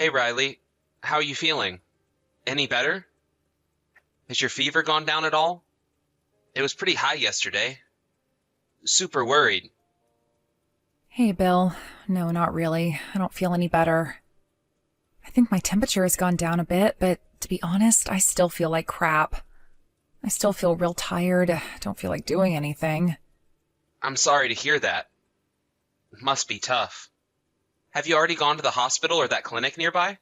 Hey Riley, how are you feeling? Any better? Has your fever gone down at all? It was pretty high yesterday. Super worried. Hey, Bill. No, not really. I don't feel any better. I think my temperature has gone down a bit, but to be honest, I still feel like crap. I still feel real tired. Don't feel like doing anything. I'm sorry to hear that. It must be tough. Have you already gone to the hospital or that clinic nearby?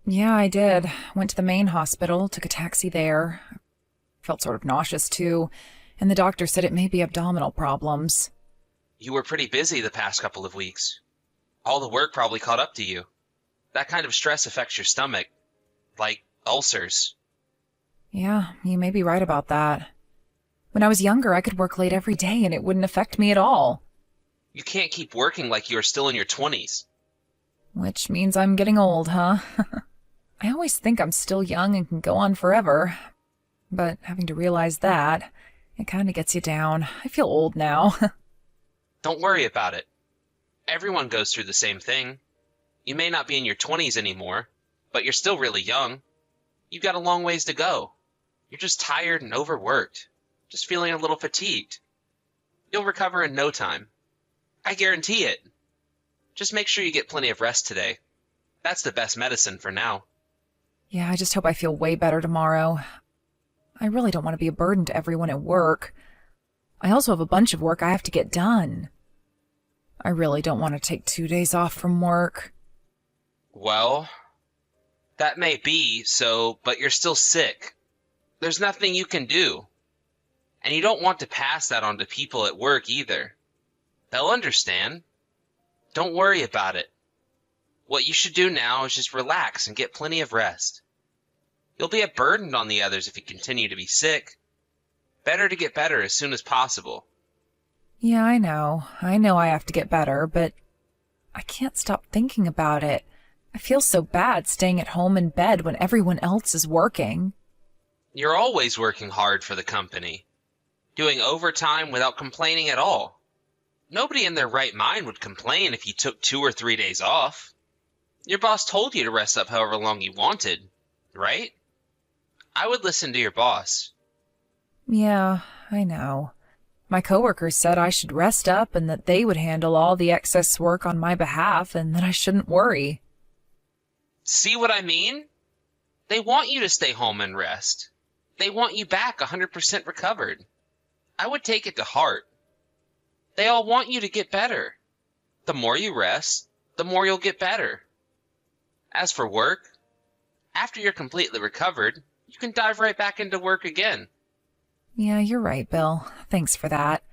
Yeah, I did. Went to the main hospital, took a taxi there. Felt sort of nauseous too, and the doctor said it may be abdominal problems. You were pretty busy the past couple of weeks. All the work probably caught up to you. That kind of stress affects your stomach, like ulcers. Yeah, you may be right about that. When I was younger, I could work late every day and it wouldn't affect me at all. You can't keep working like you are still in your 20s. Which means I'm getting old, huh? I always think I'm still young and can go on forever. But having to realize that, it kind of gets you down. I feel old now. Don't worry about it. Everyone goes through the same thing. You may not be in your 20s anymore, but you're still really young. You've got a long ways to go. You're just tired and overworked. Just feeling a little fatigued. You'll recover in no time. I guarantee it. Just make sure you get plenty of rest today. That's the best medicine for now. Yeah, I just hope I feel way better tomorrow. I really don't want to be a burden to everyone at work. I also have a bunch of work I have to get done. I really don't want to take 2 days off from work. Well, that may be so, but you're still sick. There's nothing you can do. And you don't want to pass that on to people at work either. They'll understand. Don't worry about it. What you should do now is just relax and get plenty of rest. You'll be a burden on the others if you continue to be sick. Better to get better as soon as possible. Yeah, I know. I know I have to get better, but I can't stop thinking about it. I feel so bad staying at home in bed when everyone else is working. You're always working hard for the company, doing overtime without complaining at all. Nobody in their right mind would complain if you took 2 or 3 days off. Your boss told you to rest up however long you wanted, right? I would listen to your boss. Yeah, I know. My coworkers said I should rest up and that they would handle all the excess work on my behalf and that I shouldn't worry. See what I mean? They want you to stay home and rest. They want you back 100% recovered. I would take it to heart. They all want you to get better. The more you rest, the more you'll get better. As for work, after you're completely recovered, you can dive right back into work again. Yeah, you're right, Bill. Thanks for that.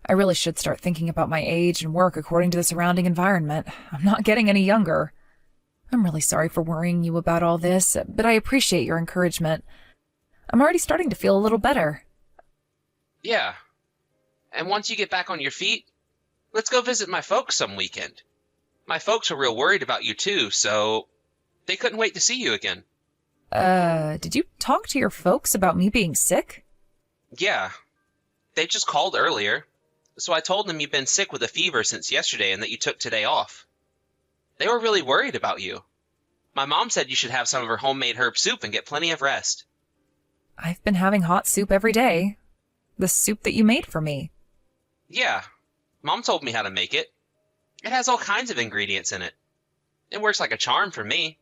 I really should start thinking about my age and work according to the surrounding environment. I'm not getting any younger. I'm really sorry for worrying you about all this, but I appreciate your encouragement. I'm already starting to feel a little better. Yeah. And once you get back on your feet, let's go visit my folks some weekend. My folks were real worried about you too, so they couldn't wait to see you again. Did you talk to your folks about me being sick? Yeah. They just called earlier, so I told them you've been sick with a fever since yesterday and that you took today off. They were really worried about you. My mom said you should have some of her homemade herb soup and get plenty of rest. I've been having hot soup every day. The soup that you made for me. Yeah, Mom told me how to make it. It has all kinds of ingredients in it. It works like a charm for me.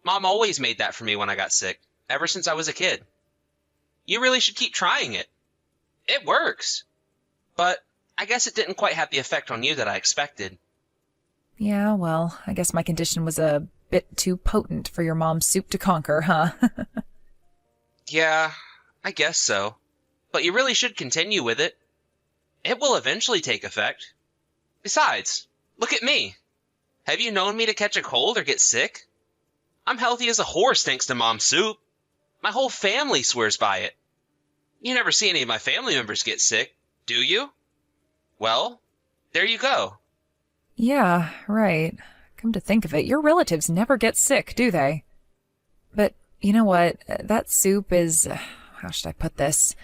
Mom always made that for me when I got sick, ever since I was a kid. You really should keep trying it. It works. But I guess it didn't quite have the effect on you that I expected. Yeah, well, I guess my condition was a bit too potent for your mom's soup to conquer, huh? Yeah, I guess so. But you really should continue with it. It will eventually take effect. Besides, look at me. Have you known me to catch a cold or get sick? I'm healthy as a horse thanks to Mom's soup. My whole family swears by it. You never see any of my family members get sick, do you? Well, there you go. Yeah, right. Come to think of it, your relatives never get sick, do they? But you know what? That soup is... how should I put this?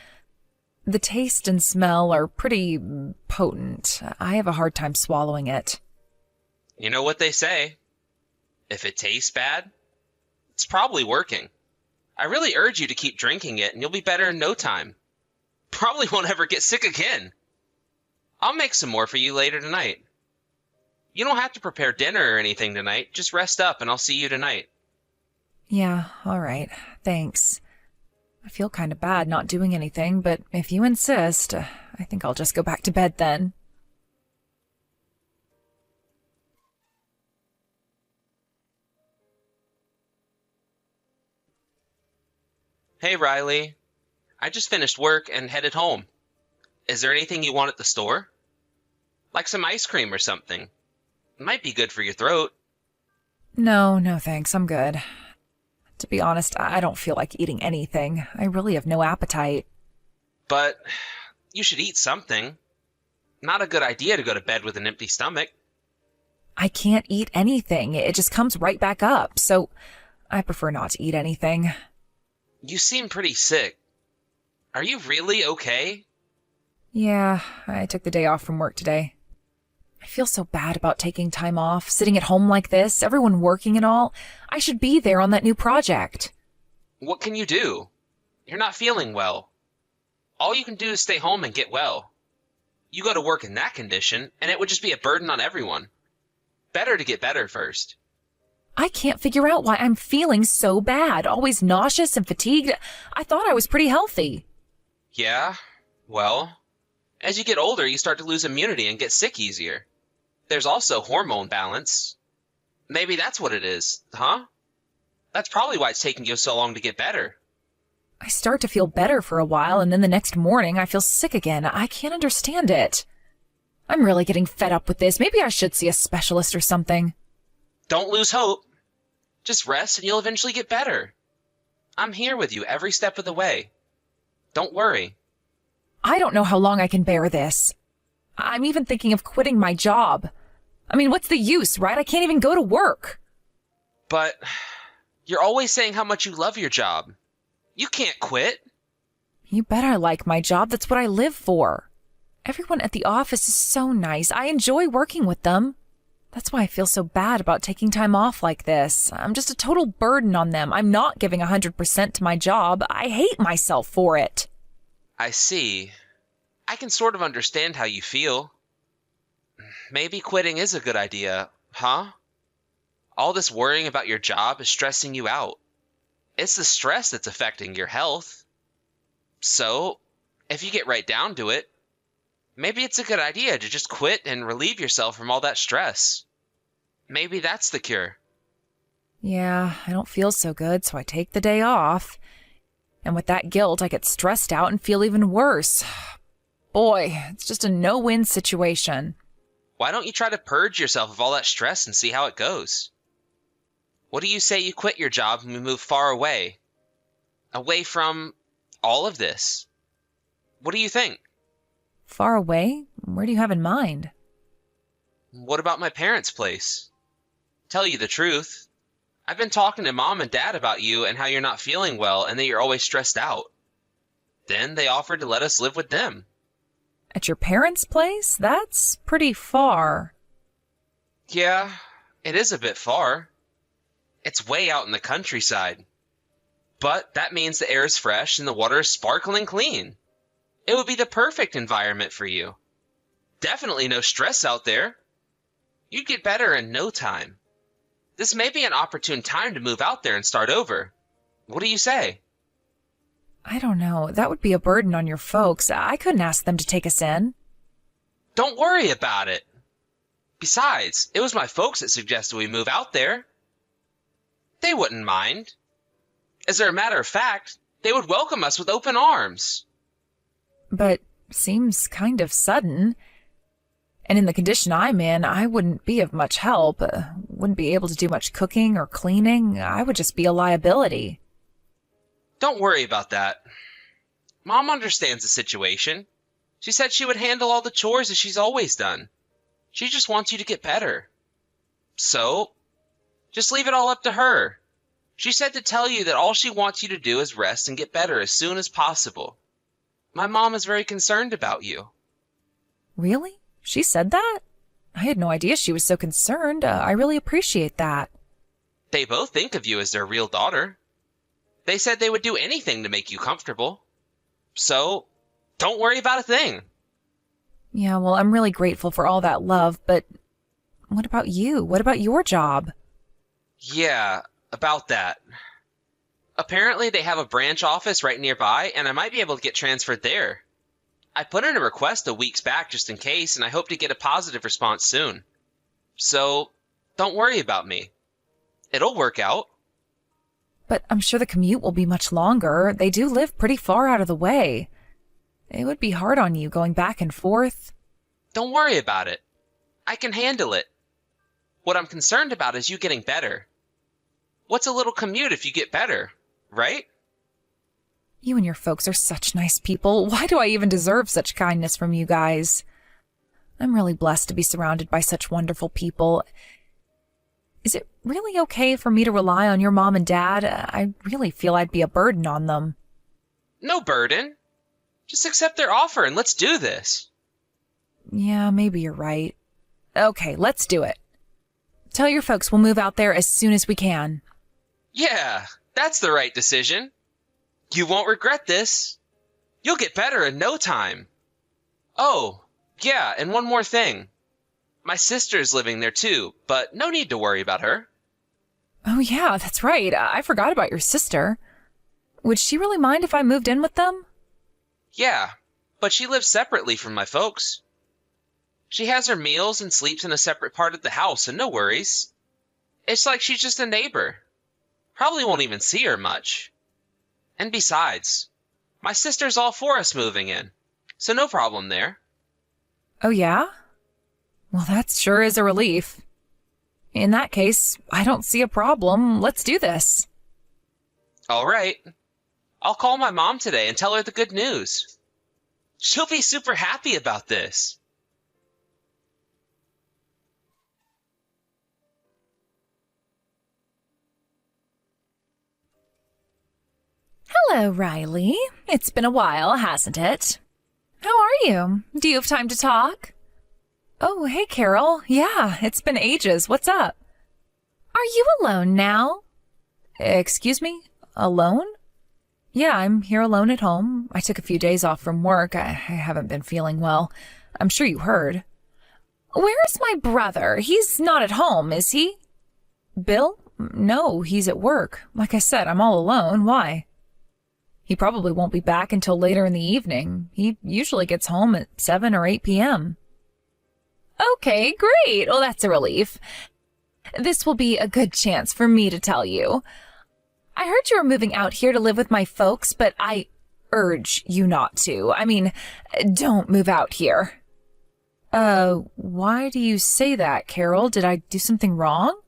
The taste and smell are pretty potent. I have a hard time swallowing it. You know what they say. If it tastes bad, it's probably working. I really urge you to keep drinking it and you'll be better in no time. Probably won't ever get sick again. I'll make some more for you later tonight. You don't have to prepare dinner or anything tonight. Just rest up and I'll see you tonight. Yeah, all right. Thanks. I feel kind of bad not doing anything, but if you insist, I think I'll just go back to bed then. Hey, Riley. I just finished work and headed home. Is there anything you want at the store? Like some ice cream or something. It might be good for your throat. No, thanks. I'm good. To be honest, I don't feel like eating anything. I really have no appetite. But you should eat something. Not a good idea to go to bed with an empty stomach. I can't eat anything. It just comes right back up, so I prefer not to eat anything. You seem pretty sick. Are you really okay? Yeah, I took the day off from work today. I feel so bad about taking time off, sitting at home like this, everyone working and all. I should be there on that new project. What can you do? You're not feeling well. All you can do is stay home and get well. You go to work in that condition, and it would just be a burden on everyone. Better to get better first. I can't figure out why I'm feeling so bad, always nauseous and fatigued. I thought I was pretty healthy. Yeah, well, as you get older, you start to lose immunity and get sick easier. There's also hormone balance. Maybe that's what it is, huh? That's probably why it's taking you so long to get better. I start to feel better for a while, and then the next morning I feel sick again. I can't understand it. I'm really getting fed up with this. Maybe I should see a specialist or something. Don't lose hope. Just rest and you'll eventually get better. I'm here with you every step of the way. Don't worry. I don't know how long I can bear this. I'm even thinking of quitting my job. I mean, what's the use, right? I can't even go to work. But you're always saying how much you love your job. You can't quit. You bet I like my job. That's what I live for. Everyone at the office is so nice. I enjoy working with them. That's why I feel so bad about taking time off like this. I'm just a total burden on them. I'm not giving 100% to my job. I hate myself for it. I see. I can sort of understand how you feel. Maybe quitting is a good idea, huh? All this worrying about your job is stressing you out. It's the stress that's affecting your health. So, if you get right down to it, maybe it's a good idea to just quit and relieve yourself from all that stress. Maybe that's the cure. Yeah, I don't feel so good, so I take the day off. And with that guilt, I get stressed out and feel even worse. Boy, it's just a no-win situation. Why don't you try to purge yourself of all that stress and see how it goes? What do you say you quit your job and we move far away? Away from all of this? What do you think? Far away? Where do you have in mind? What about my parents' place? Tell you the truth, I've been talking to Mom and Dad about you and how you're not feeling well and that you're always stressed out. Then they offered to let us live with them. At your parents' place? That's pretty far. Yeah, it is a bit far. It's way out in the countryside. But that means the air is fresh and the water is sparkling clean. It would be the perfect environment for you. Definitely no stress out there. You'd get better in no time. This may be an opportune time to move out there and start over. What do you say? I don't know. That would be a burden on your folks. I couldn't ask them to take us in. Don't worry about it. Besides, it was my folks that suggested we move out there. They wouldn't mind. As a matter of fact, they would welcome us with open arms. But seems kind of sudden. And in the condition I'm in, I wouldn't be of much help. Wouldn't be able to do much cooking or cleaning. I would just be a liability. Don't worry about that. Mom understands the situation. She said she would handle all the chores as she's always done. She just wants you to get better. So, just leave it all up to her. She said to tell you that all she wants you to do is rest and get better as soon as possible. My mom is very concerned about you. Really? She said that? I had no idea she was so concerned. I really appreciate that. They both think of you as their real daughter. They said they would do anything to make you comfortable. So, don't worry about a thing. Yeah, well, I'm really grateful for all that love, but what about you? What about your job? Yeah, about that. Apparently they have a branch office right nearby, and I might be able to get transferred there. I put in a request a weeks back just in case, and I hope to get a positive response soon. So, don't worry about me. It'll work out. But I'm sure the commute will be much longer. They do live pretty far out of the way. It would be hard on you going back and forth. Don't worry about it. I can handle it. What I'm concerned about is you getting better. What's a little commute if you get better, right? You and your folks are such nice people. Why do I even deserve such kindness from you guys? I'm really blessed to be surrounded by such wonderful people. Is it really okay for me to rely on your mom and dad? I really feel I'd be a burden on them. No burden. Just accept their offer and let's do this. Yeah, maybe you're right. Okay, let's do it. Tell your folks we'll move out there as soon as we can. Yeah, that's the right decision. You won't regret this. You'll get better in no time. Oh, yeah, and one more thing. My sister's living there too, but no need to worry about her. Oh yeah, that's right. I forgot about your sister. Would she really mind if I moved in with them? Yeah, but she lives separately from my folks. She has her meals and sleeps in a separate part of the house, and no worries. It's like she's just a neighbor. Probably won't even see her much. And besides, my sister's all for us moving in, so no problem there. Oh yeah? Well, that sure is a relief. In that case, I don't see a problem. Let's do this. All right. I'll call my mom today and tell her the good news. She'll be super happy about this. Hello, Riley. It's been a while, hasn't it? How are you? Do you have time to talk? Oh, hey, Carol. Yeah, it's been ages. What's up? Are you alone now? Excuse me? Alone? Yeah, I'm here alone at home. I took a few days off from work. I haven't been feeling well. I'm sure you heard. Where's my brother? He's not at home, is he? Bill? No, he's at work. Like I said, I'm all alone. Why? He probably won't be back until later in the evening. He usually gets home at 7 or 8 p.m. Okay, great. Well, that's a relief. This will be a good chance for me to tell you. I heard you were moving out here to live with my folks, but I urge you not to. I mean, don't move out here. Why do you say that, Carol? Did I do something wrong?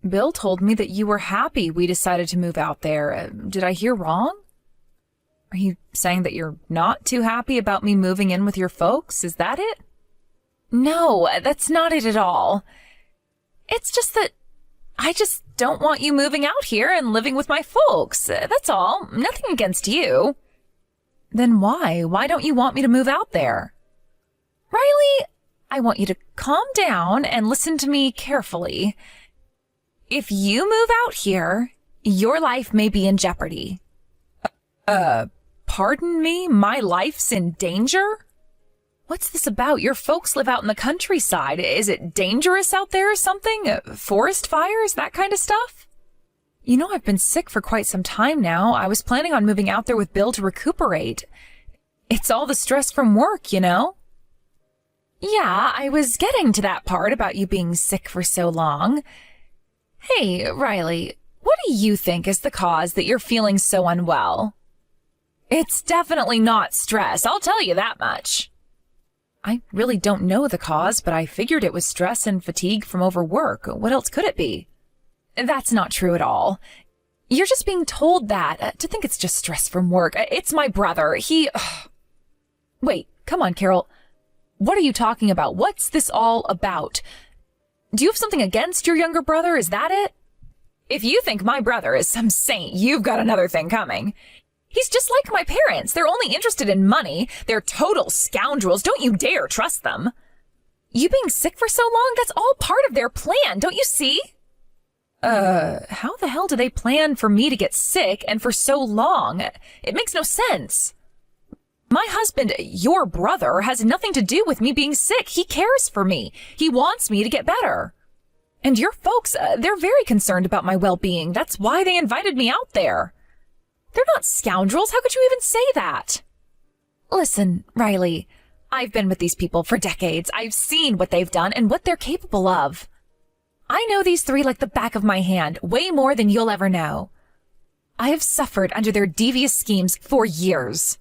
Bill told me that you were happy we decided to move out there. Did I hear wrong? Are you saying that you're not too happy about me moving in with your folks? Is that it? No, that's not it at all. It's just that I just don't want you moving out here and living with my folks. That's all. Nothing against you. Then why? Why don't you want me to move out there? Riley, I want you to calm down and listen to me carefully. If you move out here, your life may be in jeopardy. Pardon me? My life's in danger? What's this about? Your folks live out in the countryside. Is it dangerous out there or something? Forest fires? That kind of stuff? You know, I've been sick for quite some time now. I was planning on moving out there with Bill to recuperate. It's all the stress from work, you know? Yeah, I was getting to that part about you being sick for so long. Hey, Riley, what do you think is the cause that you're feeling so unwell? It's definitely not stress, I'll tell you that much. I really don't know the cause, but I figured it was stress and fatigue from overwork. What else could it be? That's not true at all. You're just being told that, to think it's just stress from work. It's my brother. Wait, come on, Carol. What are you talking about? What's this all about? Do you have something against your younger brother? Is that it? If you think my brother is some saint, you've got another thing coming. He's just like my parents. They're only interested in money. They're total scoundrels. Don't you dare trust them. You being sick for so long, that's all part of their plan, don't you see? How the hell do they plan for me to get sick and for so long? It makes no sense. My husband, your brother, has nothing to do with me being sick. He cares for me. He wants me to get better. And your folks, they're very concerned about my well-being. That's why they invited me out there. They're not scoundrels. How could you even say that? Listen, Riley, I've been with these people for decades. I've seen what they've done and what they're capable of. I know these three like the back of my hand, way more than you'll ever know. I have suffered under their devious schemes for years.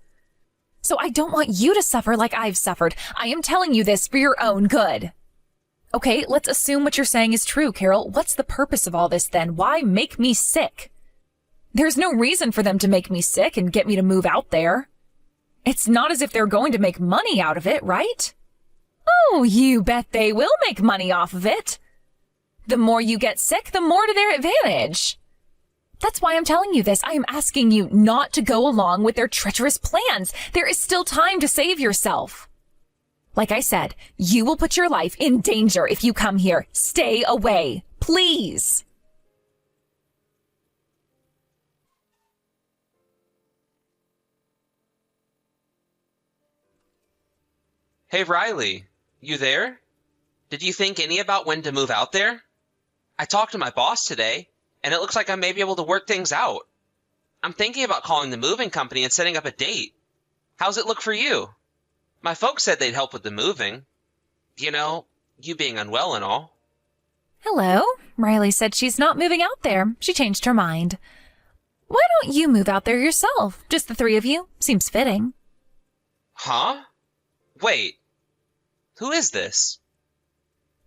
So I don't want you to suffer like I've suffered. I am telling you this for your own good. Okay, let's assume what you're saying is true, Carol. What's the purpose of all this then? Why make me sick? There's no reason for them to make me sick and get me to move out there. It's not as if they're going to make money out of it, right? Oh, you bet they will make money off of it. The more you get sick, the more to their advantage. That's why I'm telling you this. I am asking you not to go along with their treacherous plans. There is still time to save yourself. Like I said, you will put your life in danger if you come here. Stay away, please. Hey, Riley, you there? Did you think any about when to move out there? I talked to my boss today, and it looks like I may be able to work things out. I'm thinking about calling the moving company and setting up a date. How's it look for you? My folks said they'd help with the moving. You know, you being unwell and all. Hello. Riley said she's not moving out there. She changed her mind. Why don't you move out there yourself? Just the three of you? Seems fitting. Huh? Wait. Who is this?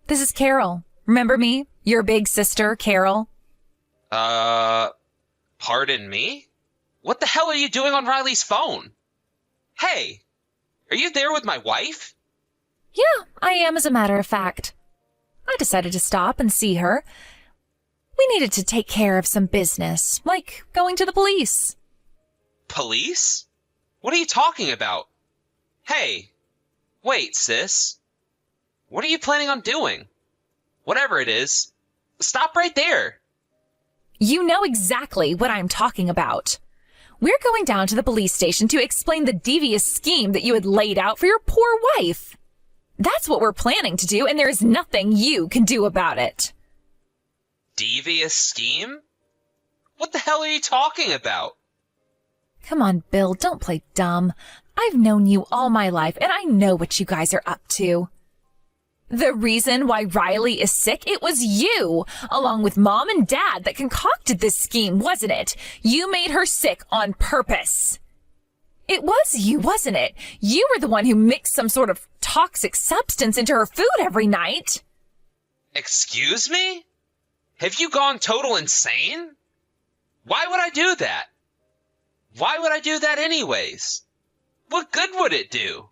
This is Carol. Remember me? Your big sister, Carol. Pardon me? What the hell are you doing on Riley's phone? Hey, are you there with my wife? Yeah, I am, as a matter of fact. I decided to stop and see her. We needed to take care of some business, like going to the police. Police? What are you talking about? Hey, wait, sis. What are you planning on doing? Whatever it is, stop right there. You know exactly what I'm talking about. We're going down to the police station to explain the devious scheme that you had laid out for your poor wife. That's what we're planning to do, and there is nothing you can do about it. Devious scheme? What the hell are you talking about? Come on, Bill, don't play dumb. I've known you all my life, and I know what you guys are up to. The reason why Riley is sick, it was you, along with Mom and Dad, that concocted this scheme, wasn't it? You made her sick on purpose. It was you, wasn't it? You were the one who mixed some sort of toxic substance into her food every night. Excuse me? Have you gone total insane? Why would I do that? Why would I do that anyways? What good would it do?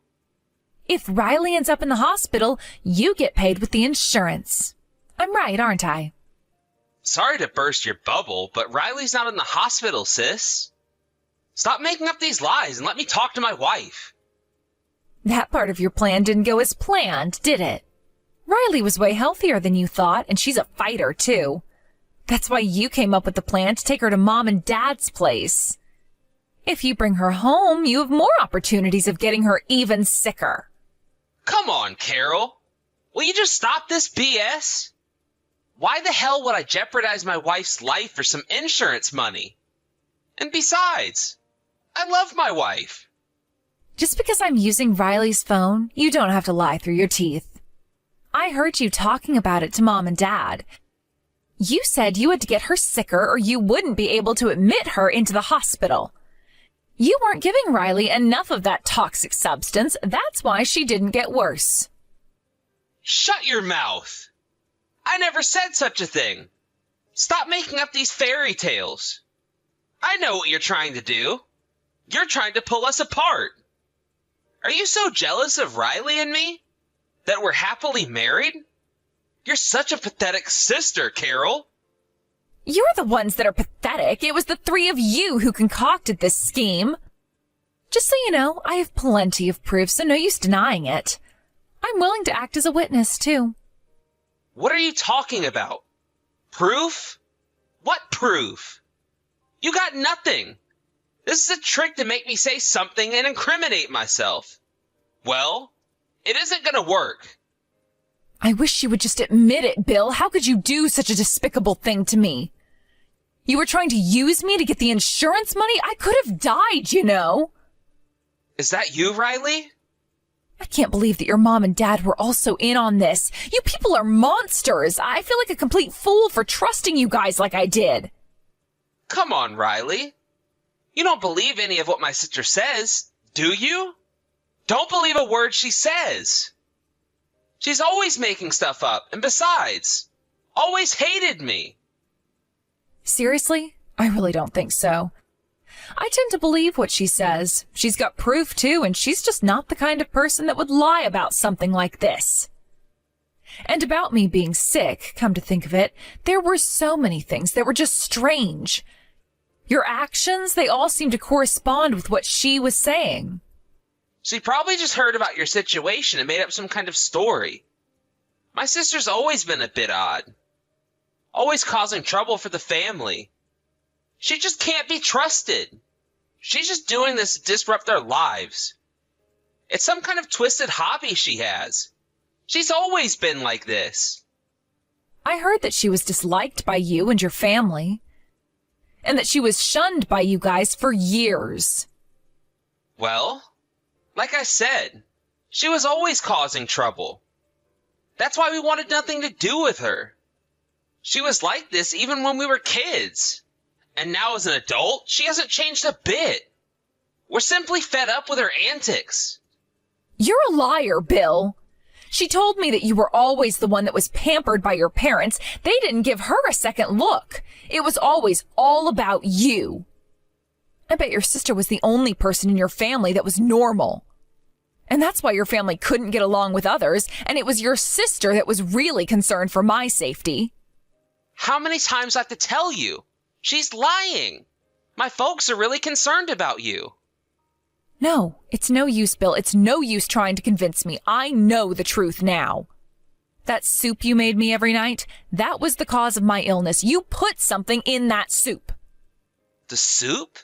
If Riley ends up in the hospital, you get paid with the insurance. I'm right, aren't I? Sorry to burst your bubble, but Riley's not in the hospital, sis. Stop making up these lies and let me talk to my wife. That part of your plan didn't go as planned, did it? Riley was way healthier than you thought, and she's a fighter, too. That's why you came up with the plan to take her to Mom and Dad's place. If you bring her home, you have more opportunities of getting her even sicker. Come on, Carol. Will you just stop this BS? Why the hell would I jeopardize my wife's life for some insurance money? And besides, I love my wife. Just because I'm using Riley's phone, you don't have to lie through your teeth. I heard you talking about it to Mom and Dad. You said you had to get her sicker or you wouldn't be able to admit her into the hospital. You weren't giving Riley enough of that toxic substance. That's why she didn't get worse. Shut your mouth. I never said such a thing. Stop making up these fairy tales. I know what you're trying to do. You're trying to pull us apart. Are you so jealous of Riley and me that we're happily married? You're such a pathetic sister, Carol. You're the ones that are pathetic. It was the three of you who concocted this scheme. Just so you know, I have plenty of proof, so no use denying it. I'm willing to act as a witness, too. What are you talking about? Proof? What proof? You got nothing. This is a trick to make me say something and incriminate myself. Well, it isn't gonna work. I wish you would just admit it, Bill. How could you do such a despicable thing to me? You were trying to use me to get the insurance money? I could have died, you know. Is that you, Riley? I can't believe that your mom and dad were also in on this. You people are monsters. I feel like a complete fool for trusting you guys like I did. Come on, Riley. You don't believe any of what my sister says, do you? Don't believe a word she says. She's always making stuff up, and besides, always hated me. Seriously? I really don't think so. I tend to believe what she says. She's got proof, too, and she's just not the kind of person that would lie about something like this. And about me being sick, come to think of it, there were so many things that were just strange. Your actions, they all seem to correspond with what she was saying. She probably just heard about your situation and made up some kind of story. My sister's always been a bit odd. Always causing trouble for the family. She just can't be trusted. She's just doing this to disrupt our lives. It's some kind of twisted hobby she has. She's always been like this. I heard that she was disliked by you and your family, and that she was shunned by you guys for years. Well, like I said, she was always causing trouble. That's why we wanted nothing to do with her. She was like this even when we were kids. And now as an adult, she hasn't changed a bit. We're simply fed up with her antics. You're a liar, Bill. She told me that you were always the one that was pampered by your parents. They didn't give her a second look. It was always all about you. I bet your sister was the only person in your family that was normal. And that's why your family couldn't get along with others, and it was your sister that was really concerned for my safety. How many times do I have to tell you? She's lying. My folks are really concerned about you. No, it's no use, Bill. It's no use trying to convince me. I know the truth now. That soup you made me every night, that was the cause of my illness. You put something in that soup. The soup?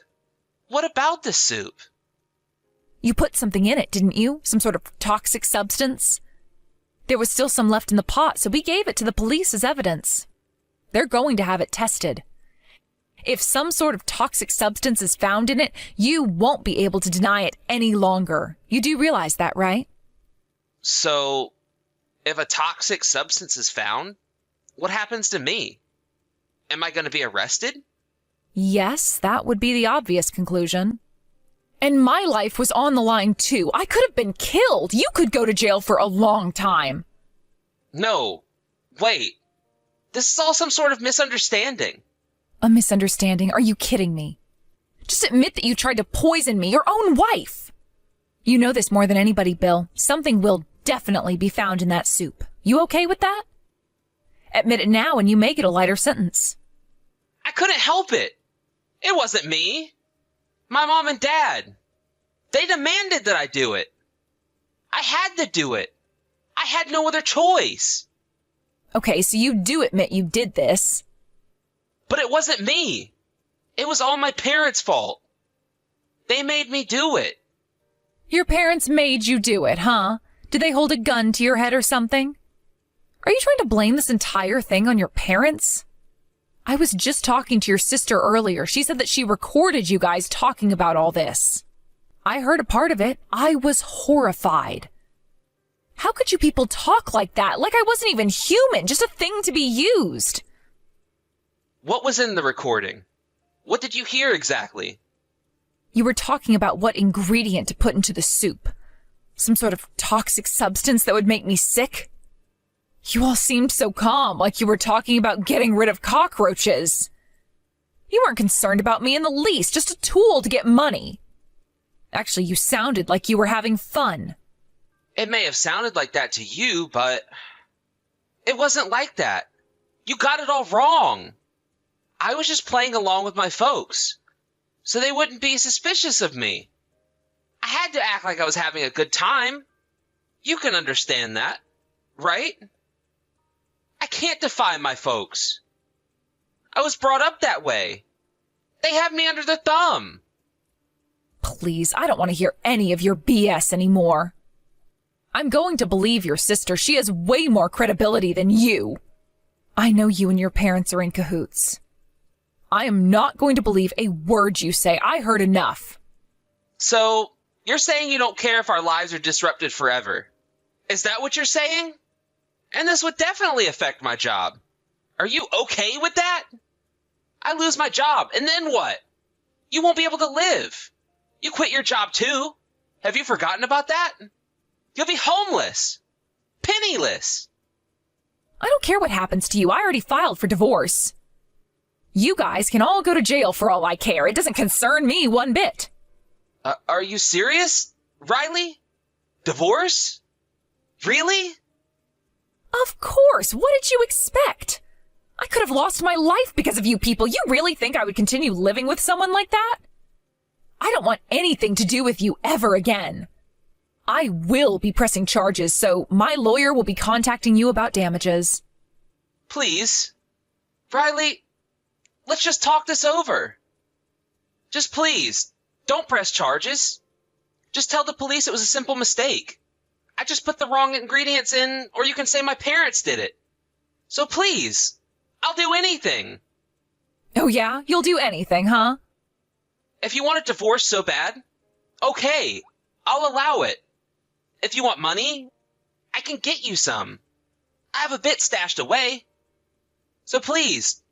What about the soup? You put something in it, didn't you? Some sort of toxic substance? There was still some left in the pot, so we gave it to the police as evidence. They're going to have it tested. If some sort of toxic substance is found in it, you won't be able to deny it any longer. You do realize that, right? So, if a toxic substance is found, what happens to me? Am I going to be arrested? Yes, that would be the obvious conclusion. And my life was on the line, too. I could have been killed. You could go to jail for a long time. No. Wait. This is all some sort of misunderstanding. A misunderstanding? Are you kidding me? Just admit that you tried to poison me, your own wife. You know this more than anybody, Bill. Something will definitely be found in that soup. You okay with that? Admit it now and you may get a lighter sentence. I couldn't help it. It wasn't me. My mom and dad. They demanded that I do it. I had to do it. I had no other choice. Okay, so you do admit you did this. But it wasn't me. It was all my parents' fault. They made me do it. Your parents made you do it, huh? Did they hold a gun to your head or something? Are you trying to blame this entire thing on your parents? I was just talking to your sister earlier. She said that she recorded you guys talking about all this. I heard a part of it. I was horrified. How could you people talk like that? Like I wasn't even human, just a thing to be used. What was in the recording? What did you hear exactly? You were talking about what ingredient to put into the soup. Some sort of toxic substance that would make me sick? You all seemed so calm, like you were talking about getting rid of cockroaches. You weren't concerned about me in the least, just a tool to get money. Actually, you sounded like you were having fun. It may have sounded like that to you, but it wasn't like that. You got it all wrong. I was just playing along with my folks, so they wouldn't be suspicious of me. I had to act like I was having a good time. You can understand that, right? I can't defy my folks. I was brought up that way. They have me under their thumb. Please, I don't want to hear any of your BS anymore. I'm going to believe your sister. She has way more credibility than you. I know you and your parents are in cahoots. I am not going to believe a word you say. I heard enough. So, you're saying you don't care if our lives are disrupted forever? Is that what you're saying? And this would definitely affect my job. Are you okay with that? I lose my job, and then what? You won't be able to live. You quit your job too. Have you forgotten about that? You'll be homeless. Penniless. I don't care what happens to you. I already filed for divorce. You guys can all go to jail for all I care. It doesn't concern me one bit. Are you serious, Riley? Divorce? Really? Of course. What did you expect? I could have lost my life because of you people. You really think I would continue living with someone like that? I don't want anything to do with you ever again. I will be pressing charges, so my lawyer will be contacting you about damages. Please. Riley, let's just talk this over. Just please. Don't press charges. Just tell the police it was a simple mistake. I just put the wrong ingredients in, or you can say my parents did it. So please, I'll do anything. Oh yeah? You'll do anything, huh? If you want a divorce so bad, okay, I'll allow it. If you want money, I can get you some. I have a bit stashed away. So please,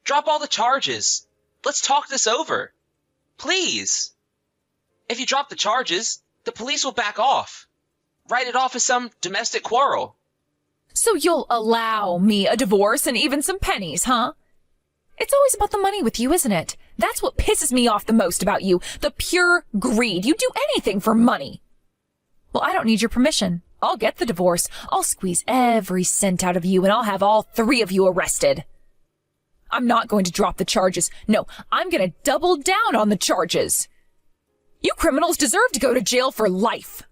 drop all the charges. Let's talk this over. Please. If you drop the charges, the police will back off. Write it off as some domestic quarrel. So you'll allow me a divorce and even some pennies, huh? It's always about the money with you, isn't it? That's what pisses me off the most about you. The pure greed. You do anything for money. Well, I don't need your permission. I'll get the divorce. I'll squeeze every cent out of you and I'll have all 3 of you arrested. I'm not going to drop the charges. No, I'm going to double down on the charges. You criminals deserve to go to jail for life.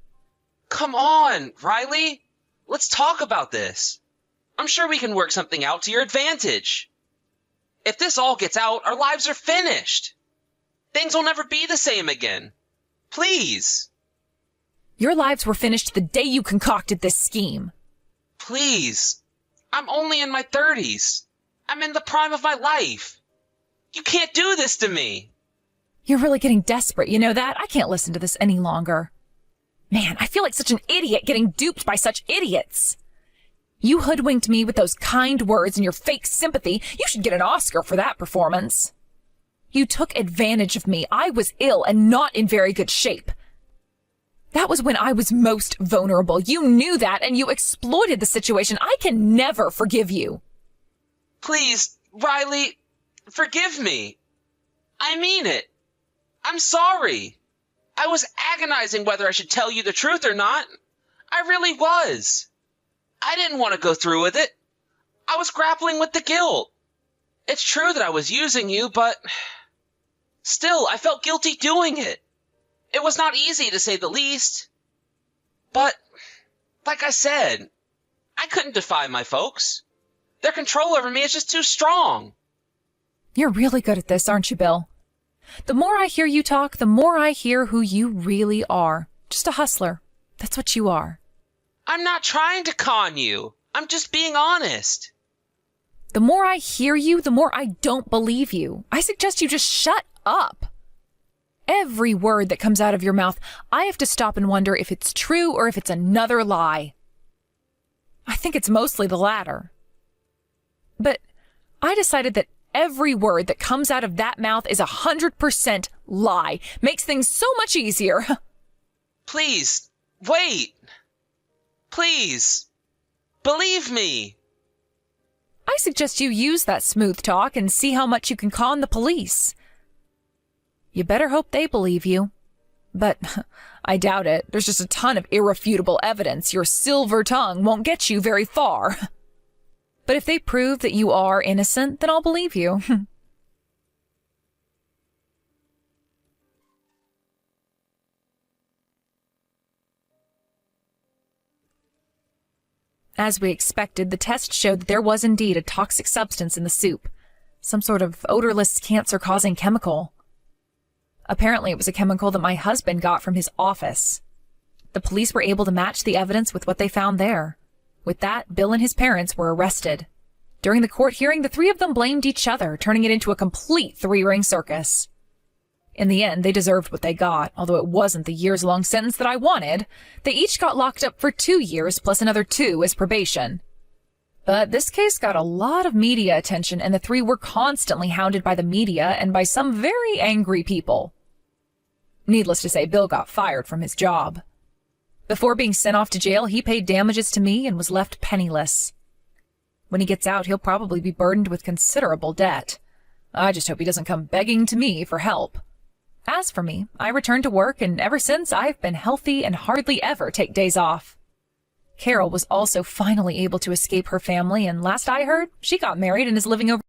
Come on, Riley. Let's talk about this. I'm sure we can work something out to your advantage. If this all gets out, our lives are finished. Things will never be the same again. Please. Your lives were finished the day you concocted this scheme. Please. I'm only in my 30s. I'm in the prime of my life. You can't do this to me. You're really getting desperate, you know that? I can't listen to this any longer. Man, I feel like such an idiot getting duped by such idiots. You hoodwinked me with those kind words and your fake sympathy. You should get an Oscar for that performance. You took advantage of me. I was ill and not in very good shape. That was when I was most vulnerable. You knew that and you exploited the situation. I can never forgive you. Please, Riley, forgive me. I mean it. I'm sorry. I was agonizing whether I should tell you the truth or not. I really was. I didn't want to go through with it. I was grappling with the guilt. It's true that I was using you, but still, I felt guilty doing it. It was not easy, to say the least. But, like I said, I couldn't defy my folks. Their control over me is just too strong. You're really good at this, aren't you, Bill? The more I hear you talk, the more I hear who you really are. Just a hustler. That's what you are. I'm not trying to con you. I'm just being honest. The more I hear you, the more I don't believe you. I suggest you just shut up. Every word that comes out of your mouth, I have to stop and wonder if it's true or if it's another lie. I think it's mostly the latter. But I decided that every word that comes out of that mouth is 100% lie. Makes things so much easier. Please, wait. Please, believe me. I suggest you use that smooth talk and see how much you can con the police. You better hope they believe you. But I doubt it. There's just a ton of irrefutable evidence. Your silver tongue won't get you very far. But if they prove that you are innocent, then I'll believe you. As we expected, the test showed that there was indeed a toxic substance in the soup. some sort of odorless cancer-causing chemical. Apparently it was a chemical that my husband got from his office. The police were able to match the evidence with what they found there. With that, Bill and his parents were arrested. During the court hearing, the three of them blamed each other, turning it into a complete three-ring circus. In the end, they deserved what they got, although it wasn't the years-long sentence that I wanted. They each got locked up for 2 years plus another 2 as probation. But this case got a lot of media attention, and the three were constantly hounded by the media and by some very angry people. Needless to say, Bill got fired from his job. Before being sent off to jail, he paid damages to me and was left penniless. When he gets out, he'll probably be burdened with considerable debt. I just hope he doesn't come begging to me for help. As for me, I returned to work, and ever since I've been healthy and hardly ever take days off. Carol was also finally able to escape her family, and last I heard, she got married and is living over